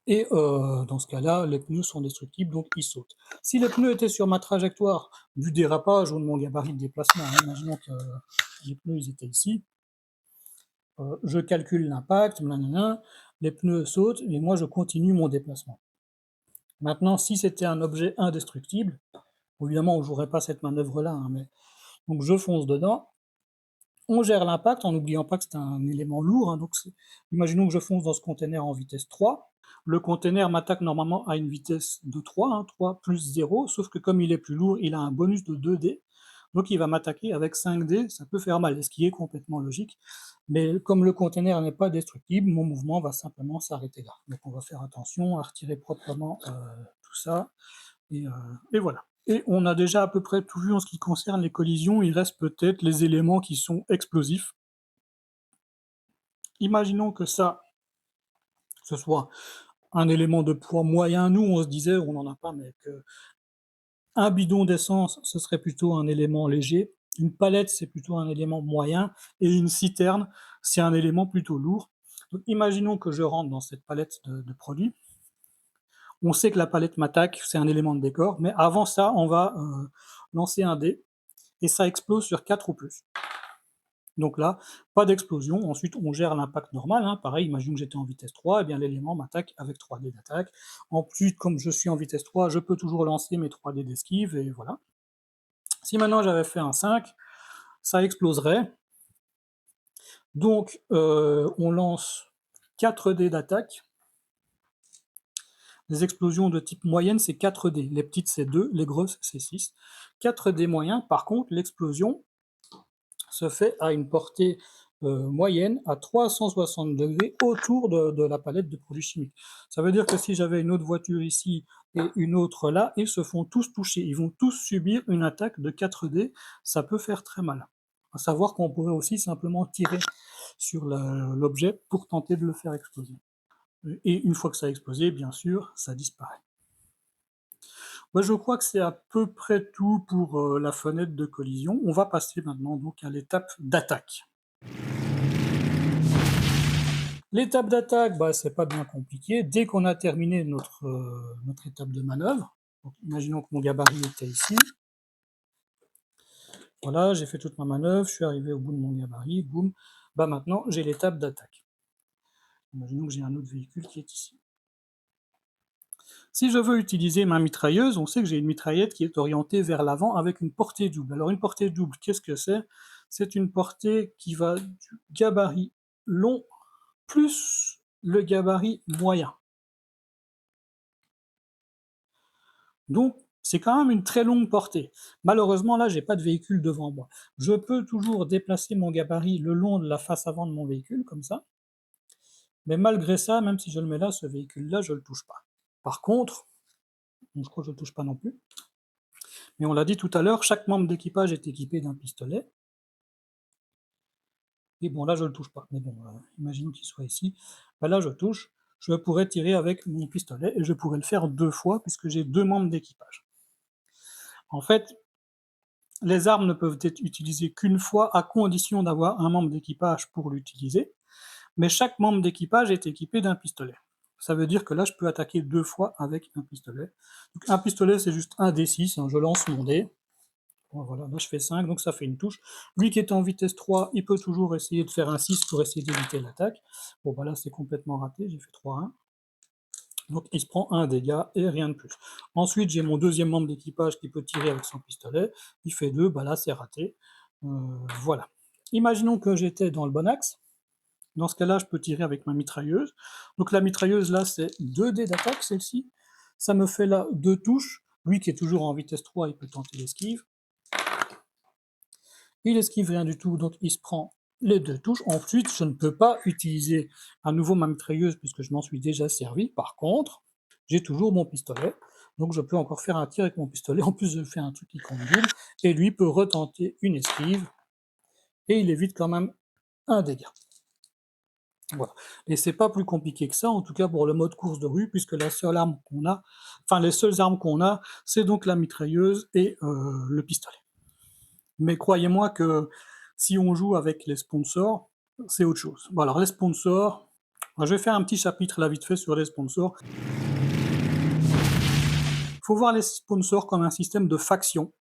Et dans ce cas-là, les pneus sont destructibles, donc ils sautent. Si les pneus étaient sur ma trajectoire du dérapage ou de mon gabarit de déplacement, hein, imaginons que les pneus ils étaient ici, je calcule l'impact, nanana, les pneus sautent et moi je continue mon déplacement. Maintenant, si c'était un objet indestructible, évidemment on ne jouerait pas cette manœuvre-là, hein, mais donc je fonce dedans. On gère l'impact en n'oubliant pas que c'est un élément lourd, hein, donc imaginons que je fonce dans ce container en vitesse 3. Le container m'attaque normalement à une vitesse de 3, hein, 3 plus 0, sauf que comme il est plus lourd, il a un bonus de 2D, donc il va m'attaquer avec 5D, ça peut faire mal, ce qui est complètement logique, mais comme le container n'est pas destructible, mon mouvement va simplement s'arrêter là. Donc on va faire attention à retirer proprement tout ça, et, euh, et voilà. Et on a déjà à peu près tout vu en ce qui concerne les collisions, il reste peut-être les éléments qui sont explosifs. Imaginons que ça, ce soit un élément de poids moyen. Nous, on se disait, on n'en a pas, mais qu'un bidon d'essence, ce serait plutôt un élément léger. Une palette, c'est plutôt un élément moyen. Et une citerne, c'est un élément plutôt lourd. Donc, imaginons que je rentre dans cette palette de produits. On sait que la palette m'attaque, c'est un élément de décor. Mais avant ça, on va lancer un dé. Et ça explose sur 4 ou plus. Donc là, pas d'explosion. Ensuite, on gère l'impact normal, hein. Pareil, imagine que j'étais en vitesse 3, eh bien l'élément m'attaque avec 3D d'attaque. Ensuite, comme je suis en vitesse 3, je peux toujours lancer mes 3D d'esquive, et voilà. Si maintenant j'avais fait un 5, ça exploserait. Donc, on lance 4D d'attaque. Les explosions de type moyenne, c'est 4D. Les petites, c'est 2, les grosses, c'est 6. 4D moyen, par contre, l'explosion se fait à une portée moyenne à 360 degrés autour de la palette de produits chimiques. Ça veut dire que si j'avais une autre voiture ici et une autre là, ils se font tous toucher, ils vont tous subir une attaque de 4D, ça peut faire très mal. À savoir qu'on pourrait aussi simplement tirer sur l'objet pour tenter de le faire exploser. Et une fois que ça a explosé, bien sûr, ça disparaît. Moi, je crois que c'est à peu près tout pour la fenêtre de collision. On va passer maintenant donc à l'étape d'attaque. L'étape d'attaque, bah, c'est pas bien compliqué. Dès qu'on a terminé notre étape de manœuvre, donc imaginons que mon gabarit était ici. Voilà, j'ai fait toute ma manœuvre, je suis arrivé au bout de mon gabarit, boum. Bah maintenant, j'ai l'étape d'attaque. Imaginons que j'ai un autre véhicule qui est ici. Si je veux utiliser ma mitrailleuse, on sait que j'ai une mitraillette qui est orientée vers l'avant avec une portée double. Alors une portée double, qu'est-ce que c'est? C'est une portée qui va du gabarit long plus le gabarit moyen. Donc, c'est quand même une très longue portée. Malheureusement, là, j'ai pas de véhicule devant moi. Je peux toujours déplacer mon gabarit le long de la face avant de mon véhicule, comme ça. Mais malgré ça, même si je le mets là, ce véhicule-là, je le touche pas. Par contre, je crois que je le touche pas non plus, mais on l'a dit tout à l'heure, chaque membre d'équipage est équipé d'un pistolet. et bon là je le touche pas, mais bon, imagine qu'il soit ici, bah là je touche, je pourrais tirer avec mon pistolet et je pourrais le faire 2 fois puisque j'ai 2 membres d'équipage. En fait, les armes ne peuvent être utilisées qu'une fois à condition d'avoir un membre d'équipage pour l'utiliser, mais chaque membre d'équipage est équipé d'un pistolet. Ça veut dire que là je peux attaquer 2 fois avec un pistolet. Donc un pistolet c'est juste un D6, hein, je lance mon dé. Bon, voilà, là je fais 5, donc ça fait une touche. Lui qui est en vitesse 3, il peut toujours essayer de faire un 6 pour essayer d'éviter l'attaque. Bon, bah là c'est complètement raté, j'ai fait 3-1. Donc il se prend un dégât et rien de plus. Ensuite, j'ai mon deuxième membre d'équipage qui peut tirer avec son pistolet. Il fait 2, bah là c'est raté. Voilà. Imaginons que j'étais dans le bon axe. Dans ce cas-là, je peux tirer avec ma mitrailleuse. Donc la mitrailleuse, là, c'est 2 dés d'attaque, celle-ci. Ça me fait là 2 touches. Lui qui est toujours en vitesse 3, il peut tenter l'esquive. Il esquive rien du tout, donc il se prend les 2 touches. Ensuite, je ne peux pas utiliser à nouveau ma mitrailleuse puisque je m'en suis déjà servi. Par contre, j'ai toujours mon pistolet, donc je peux encore faire un tir avec mon pistolet. En plus, je fais un truc qui compte double, et lui peut retenter une esquive, et il évite quand même un dégât. Voilà. Et c'est pas plus compliqué que ça, en tout cas pour le mode course de rue, puisque la seule arme qu'on a, enfin les seules armes qu'on a, c'est donc la mitrailleuse et le pistolet. Mais croyez-moi que si on joue avec les sponsors, c'est autre chose. Bon, alors les sponsors, je vais faire un petit chapitre là vite fait sur les sponsors. Il faut voir les sponsors comme un système de factions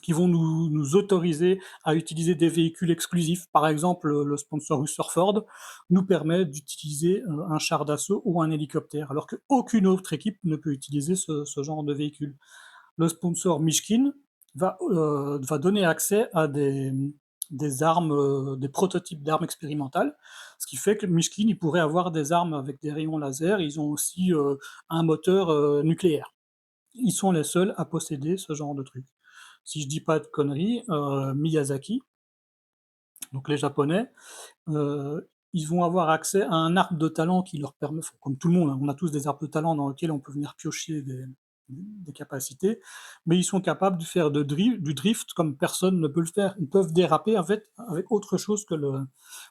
qui vont nous autoriser à utiliser des véhicules exclusifs. Par exemple, le sponsor Rutherford nous permet d'utiliser un char d'assaut ou un hélicoptère, alors qu'aucune autre équipe ne peut utiliser ce genre de véhicule. Le sponsor Mishkin va donner accès à des armes, des prototypes d'armes expérimentales, ce qui fait que Mishkin il pourrait avoir des armes avec des rayons laser. Ils ont aussi un moteur nucléaire. Ils sont les seuls à posséder ce genre de truc. Si je dis pas de conneries, Miyazaki, donc les Japonais, ils vont avoir accès à un arbre de talent qui leur permet, comme tout le monde, hein, on a tous des arbres de talent dans lesquels on peut venir piocher des capacités, mais ils sont capables de faire du drift comme personne ne peut le faire. Ils peuvent déraper en fait avec autre chose que le.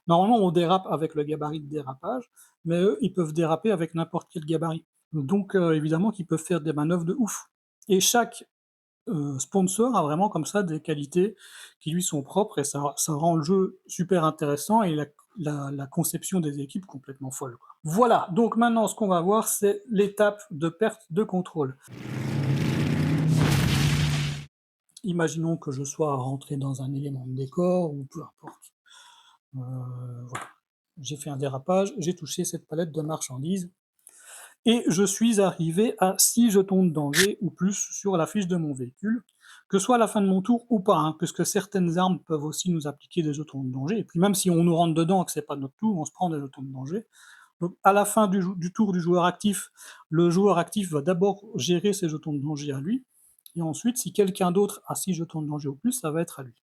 Normalement, on dérape avec le gabarit de dérapage, mais eux, ils peuvent déraper avec n'importe quel gabarit. Donc, évidemment, qu'ils peuvent faire des manœuvres de ouf. Et chaque sponsor a vraiment comme ça des qualités qui lui sont propres et ça rend le jeu super intéressant et la conception des équipes complètement folle, quoi. Voilà, donc maintenant ce qu'on va voir c'est l'étape de perte de contrôle. Imaginons que je sois rentré dans un élément de décor ou peu importe. Voilà. J'ai fait un dérapage, j'ai touché cette palette de marchandises et je suis arrivé à 6 jetons de danger ou plus sur la fiche de mon véhicule, que ce soit à la fin de mon tour ou pas, hein, puisque certaines armes peuvent aussi nous appliquer des jetons de danger, et puis même si on nous rentre dedans et que c'est pas notre tour, on se prend des jetons de danger. Donc à la fin du tour du joueur actif, le joueur actif va d'abord gérer ses jetons de danger à lui, et ensuite, si quelqu'un d'autre a 6 jetons de danger ou plus, ça va être à lui.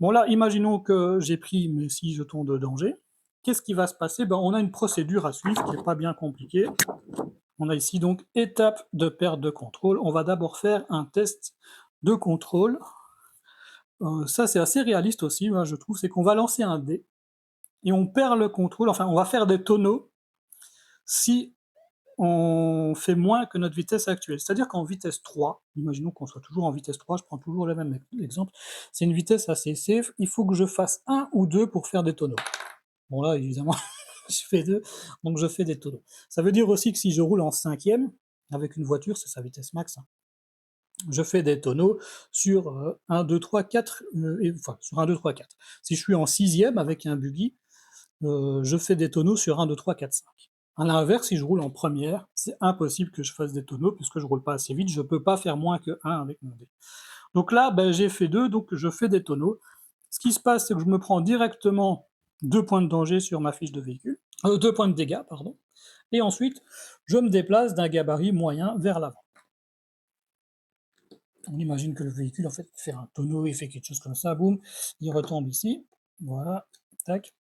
Bon là, imaginons que j'ai pris mes 6 jetons de danger. Qu'est-ce qui va se passer? Ben, on a une procédure à suivre qui n'est pas bien compliquée. On a ici donc étape de perte de contrôle. On va d'abord faire un test de contrôle. Ça, c'est assez réaliste aussi, moi, je trouve. C'est qu'on va lancer un dé et on perd le contrôle. Enfin, on va faire des tonneaux si on fait moins que notre vitesse actuelle. C'est-à-dire qu'en vitesse 3, imaginons qu'on soit toujours en vitesse 3, je prends toujours le même exemple, c'est une vitesse assez safe, il faut que je fasse un ou deux pour faire des tonneaux. Bon là, évidemment, je fais 2, donc je fais des tonneaux. Ça veut dire aussi que si je roule en cinquième, avec une voiture, c'est sa vitesse max, hein, je fais des tonneaux sur 1, 2, 3, 4, enfin sur 1, 2, 3, 4. Si je suis en sixième avec un buggy, je fais des tonneaux sur 1, 2, 3, 4, 5. À l'inverse, si je roule en première, c'est impossible que je fasse des tonneaux puisque je roule pas assez vite, je peux pas faire moins que 1 avec mon dé. Donc là, ben, j'ai fait 2, donc je fais des tonneaux. Ce qui se passe, c'est que je me prends directement 2 points de danger sur ma fiche de véhicule, 2 points de dégâts, pardon, et ensuite, je me déplace d'un gabarit moyen vers l'avant. On imagine que le véhicule, en fait, fait un tonneau, il fait quelque chose comme ça, boum, il retombe ici, voilà, tac.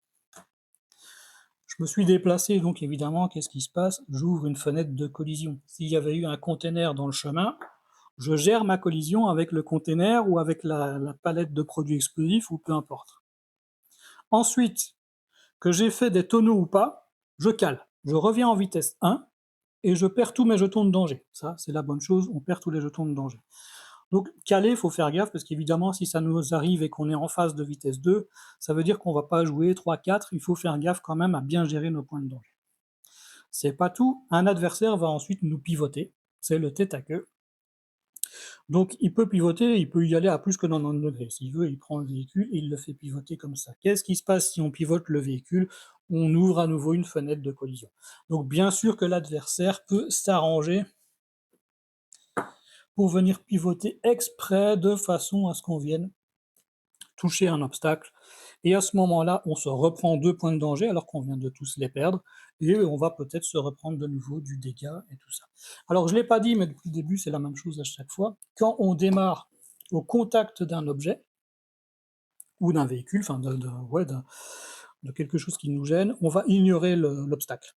Je me suis déplacé, donc évidemment, qu'est-ce qui se passe? J'ouvre une fenêtre de collision. S'il y avait eu un container dans le chemin, je gère ma collision avec le container ou avec la palette de produits explosifs ou peu importe. Ensuite, que j'ai fait des tonneaux ou pas, je cale. Je reviens en vitesse 1 et je perds tous mes jetons de danger. Ça, c'est la bonne chose, on perd tous les jetons de danger. Donc caler, il faut faire gaffe parce qu'évidemment, si ça nous arrive et qu'on est en phase de vitesse 2, ça veut dire qu'on va pas jouer 3-4, il faut faire gaffe quand même à bien gérer nos points de danger. C'est pas tout, un adversaire va ensuite nous pivoter, c'est le tête à queue. Donc il peut pivoter, il peut y aller à plus que 90 degrés. S'il veut, il prend le véhicule et il le fait pivoter comme ça. Qu'est-ce qui se passe si on pivote le véhicule? On ouvre à nouveau une fenêtre de collision. Donc bien sûr que l'adversaire peut s'arranger pour venir pivoter exprès de façon à ce qu'on vienne toucher un obstacle. Et à ce moment-là, on se reprend 2 points de danger alors qu'on vient de tous les perdre et on va peut-être se reprendre de nouveau du dégât et tout ça. Alors je l'ai pas dit, mais depuis le début, c'est la même chose à chaque fois. Quand on démarre au contact d'un objet ou d'un véhicule, enfin de quelque chose qui nous gêne, on va ignorer l'obstacle.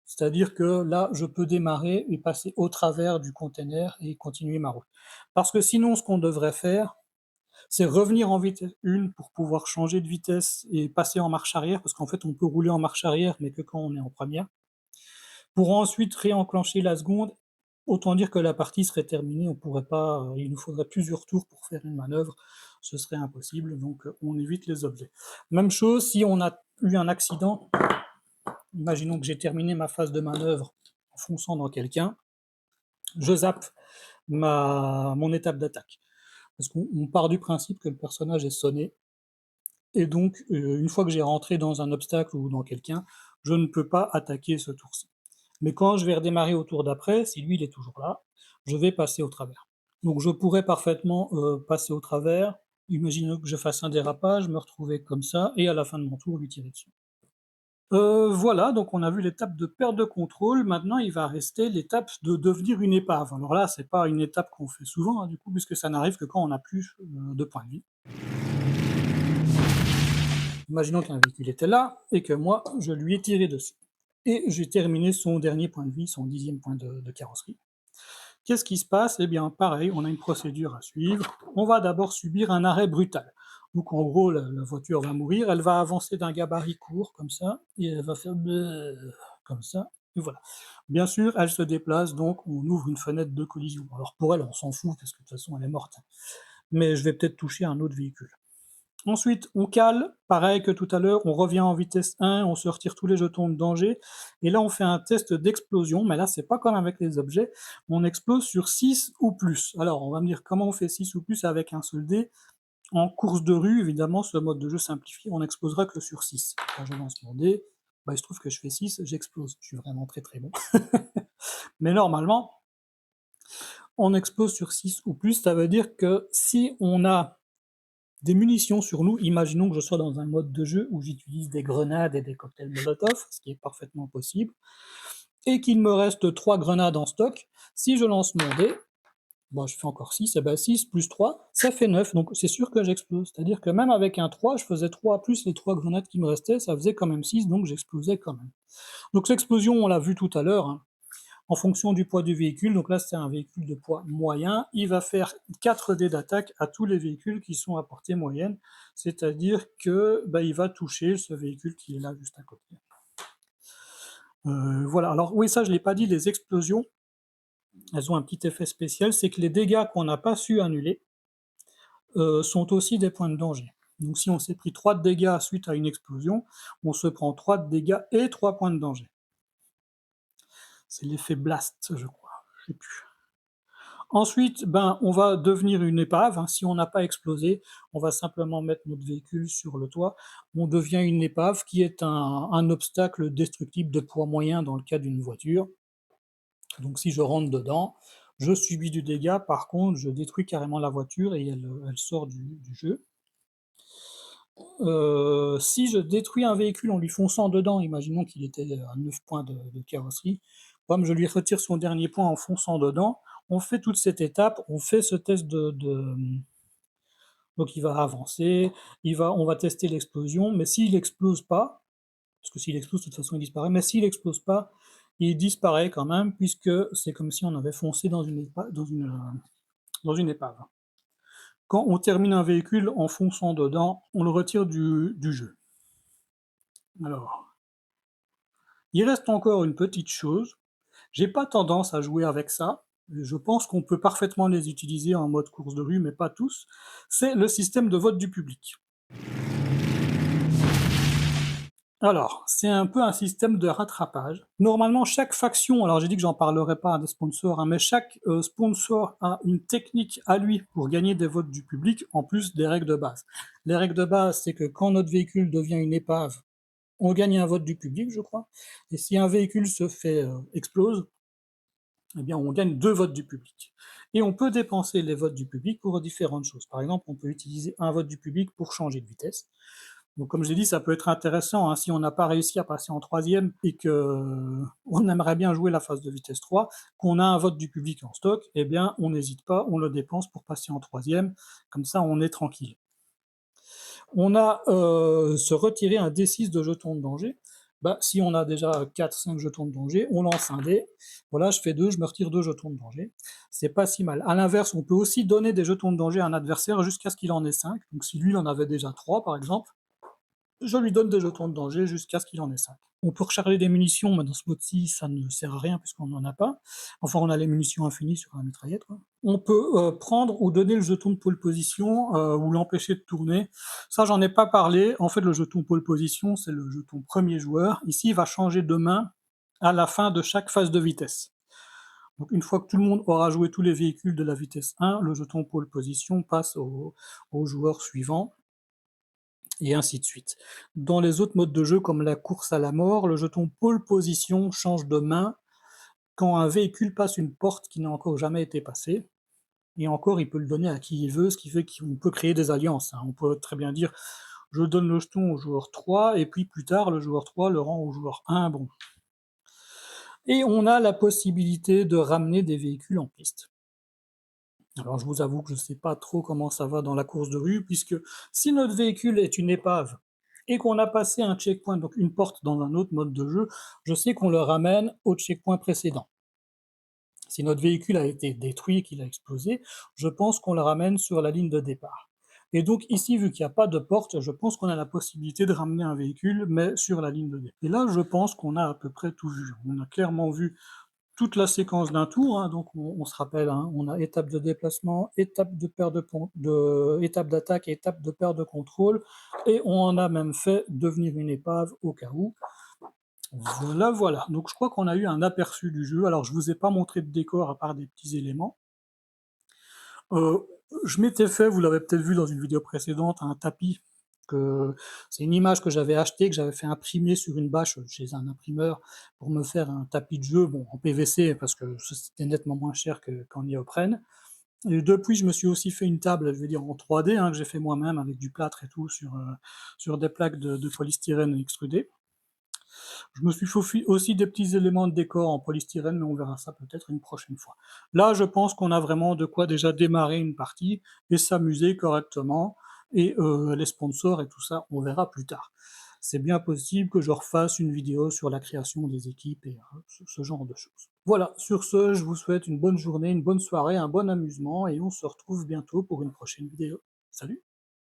C'est-à-dire que là, je peux démarrer et passer au travers du container et continuer ma route. Parce que sinon, ce qu'on devrait faire, c'est revenir en vitesse 1 pour pouvoir changer de vitesse et passer en marche arrière, parce qu'en fait, on peut rouler en marche arrière, mais que quand on est en première, pour ensuite réenclencher la seconde. Autant dire que la partie serait terminée, on pourrait pas, il nous faudrait plusieurs tours pour faire une manœuvre, ce serait impossible, donc on évite les objets. Même chose si on a eu un accident, imaginons que j'ai terminé ma phase de manœuvre en fonçant dans quelqu'un, je zappe mon étape d'attaque. Parce qu'on part du principe que le personnage est sonné, et donc une fois que j'ai rentré dans un obstacle ou dans quelqu'un, je ne peux pas attaquer ce tour-ci. Mais quand je vais redémarrer au tour d'après, si lui il est toujours là, je vais passer au travers. Donc je pourrais parfaitement passer au travers, imaginons que je fasse un dérapage, me retrouver comme ça, et à la fin de mon tour lui tirer dessus. Voilà, donc on a vu l'étape de perte de contrôle. Maintenant, il va rester l'étape de devenir une épave. Alors là, c'est pas une étape qu'on fait souvent, hein, du coup, puisque ça n'arrive que quand on n'a plus de points de vie. Imaginons qu'un véhicule était là et que moi, je lui ai tiré dessus. Et j'ai terminé son dernier point de vie, son 10e point de carrosserie. Qu'est-ce qui se passe? Eh bien, pareil, on a une procédure à suivre. On va d'abord subir un arrêt brutal. Donc, en gros, la voiture va mourir, elle va avancer d'un gabarit court, comme ça, et elle va faire comme ça, et voilà. Bien sûr, elle se déplace, donc on ouvre une fenêtre de collision. Alors pour elle, on s'en fout, parce que de toute façon, elle est morte. Mais je vais peut-être toucher un autre véhicule. Ensuite, on cale, pareil que tout à l'heure, on revient en vitesse 1, on se retire tous les jetons de danger, et là on fait un test d'explosion, mais là c'est pas comme avec les objets, on explose sur 6 ou plus. Alors on va me dire comment on fait 6 ou plus avec un seul dé. En course de rue, évidemment, ce mode de jeu simplifié, on n'explosera que sur 6. Quand je lance mon dé, bah, il se trouve que je fais 6, j'explose. Je suis vraiment très très bon. Mais normalement, on explose sur 6 ou plus, ça veut dire que si on a des munitions sur nous, imaginons que je sois dans un mode de jeu où j'utilise des grenades et des cocktails Molotov, ce qui est parfaitement possible, et qu'il me reste 3 grenades en stock, si je lance mon dé, bon, je fais encore 6, et ben 6 plus 3, ça fait 9, donc c'est sûr que j'explose. C'est-à-dire que même avec un 3, je faisais 3 plus les 3 grenades qui me restaient, ça faisait quand même 6, donc j'explosais quand même. Donc l'explosion, on l'a vu tout à l'heure, hein, en fonction du poids du véhicule, donc là c'est un véhicule de poids moyen, il va faire 4 dés d'attaque à tous les véhicules qui sont à portée moyenne, c'est-à-dire que bah, il va toucher ce véhicule qui est là juste à côté. Voilà, alors oui, ça je l'ai pas dit, les explosions, elles ont un petit effet spécial, c'est que les dégâts qu'on n'a pas su annuler sont aussi des points de danger. Donc si on s'est pris 3 de dégâts suite à une explosion, on se prend 3 de dégâts et 3 points de danger. C'est l'effet blast, je crois, je sais plus. Ensuite, ben, on va devenir une épave, hein. Si on n'a pas explosé, on va simplement mettre notre véhicule sur le toit. On devient une épave qui est un obstacle destructible de poids moyen dans le cas d'une voiture. Donc si je rentre dedans, je subis du dégât, par contre, je détruis carrément la voiture et elle sort du jeu. Si je détruis un véhicule en lui fonçant dedans, imaginons qu'il était à 9 points de carrosserie, comme je lui retire son dernier point en fonçant dedans, on fait toute cette étape, on fait ce test donc il va avancer, on va tester l'explosion, mais s'il explose pas, parce que s'il explose, de toute façon il disparaît, mais s'il explose pas, il disparaît quand même, puisque c'est comme si on avait foncé dans une épave. quand on termine un véhicule en fonçant dedans, on le retire du jeu. Alors, il reste encore une petite chose. J'ai pas tendance à jouer avec ça. Je pense qu'on peut parfaitement les utiliser en mode course de rue, mais pas tous. C'est le système de vote du public. Alors, c'est un peu un système de rattrapage. Normalement, chaque faction, alors j'ai dit que j'en parlerai pas à des sponsors, hein, mais chaque sponsor a une technique à lui pour gagner des votes du public, en plus des règles de base. Les règles de base, c'est que quand notre véhicule devient une épave, on gagne un vote du public, je crois. Et si un véhicule se fait explose, eh bien, on gagne 2 votes du public. Et on peut dépenser les votes du public pour différentes choses. Par exemple, on peut utiliser un vote du public pour changer de vitesse. Donc, comme j'ai dit, ça peut être intéressant hein, si on n'a pas réussi à passer en troisième et que on aimerait bien jouer la phase de vitesse 3, qu'on a un vote du public en stock, eh bien, on n'hésite pas, on le dépense pour passer en troisième. Comme ça, on est tranquille. On a se retirer un D6 de jetons de danger. Bah, si on a déjà 4-5 jetons de danger, on lance un dé. Voilà, je fais 2, je me retire 2 jetons de danger. C'est pas si mal. À l'inverse, on peut aussi donner des jetons de danger à un adversaire jusqu'à ce qu'il en ait 5. Donc si lui il en avait déjà 3, par exemple, je lui donne des jetons de danger jusqu'à ce qu'il en ait 5. On peut recharger des munitions, mais dans ce mode-ci, ça ne sert à rien puisqu'on n'en a pas. Enfin, on a les munitions infinies sur la mitraillette, quoi. On peut prendre ou donner le jeton de pole position ou l'empêcher de tourner. Ça, j'en ai pas parlé. En fait, le jeton pole position, c'est le jeton premier joueur. Ici, il va changer de main à la fin de chaque phase de vitesse. Donc, une fois que tout le monde aura joué tous les véhicules de la vitesse 1, le jeton pole position passe au joueur suivant et ainsi de suite. Dans les autres modes de jeu, comme la course à la mort, le jeton pole position change de main quand un véhicule passe une porte qui n'a encore jamais été passée. Et encore, il peut le donner à qui il veut, ce qui fait qu'on peut créer des alliances, hein. On peut très bien dire, je donne le jeton au joueur 3, et puis plus tard, le joueur 3 le rend au joueur 1, bon. Et on a la possibilité de ramener des véhicules en piste. Alors je vous avoue que je ne sais pas trop comment ça va dans la course de rue, puisque si notre véhicule est une épave et qu'on a passé un checkpoint, donc une porte dans un autre mode de jeu, je sais qu'on le ramène au checkpoint précédent. Si notre véhicule a été détruit, qu'il a explosé, je pense qu'on le ramène sur la ligne de départ. Et donc ici, vu qu'il n'y a pas de porte, je pense qu'on a la possibilité de ramener un véhicule, mais sur la ligne de départ. Et là, je pense qu'on a à peu près tout vu. On a clairement vu toute la séquence d'un tour, hein, donc on se rappelle, hein, on a étape de déplacement, étape de perte étape d'attaque, étape de perte de contrôle, et on en a même fait devenir une épave au cas où. Voilà, voilà. Donc je crois qu'on a eu un aperçu du jeu. Alors je vous ai pas montré de décor à part des petits éléments. Euh, je m'étais fait, vous l'avez peut-être vu dans une vidéo précédente, un tapis. C'est une image que j'avais achetée, que j'avais fait imprimer sur une bâche chez un imprimeur pour me faire un tapis de jeu, bon, en PVC parce que c'était nettement moins cher qu'en néoprène. Et depuis, je me suis aussi fait une table, je vais dire en 3D, hein, que j'ai fait moi-même avec du plâtre et tout sur des plaques de polystyrène extrudé. Je me suis fait aussi des petits éléments de décor en polystyrène, mais on verra ça peut-être une prochaine fois. Là, je pense qu'on a vraiment de quoi déjà démarrer une partie et s'amuser correctement. Et les sponsors et tout ça, on verra plus tard. C'est bien possible que je refasse une vidéo sur la création des équipes et ce genre de choses. Voilà, sur ce, je vous souhaite une bonne journée, une bonne soirée, un bon amusement et on se retrouve bientôt pour une prochaine vidéo. Salut!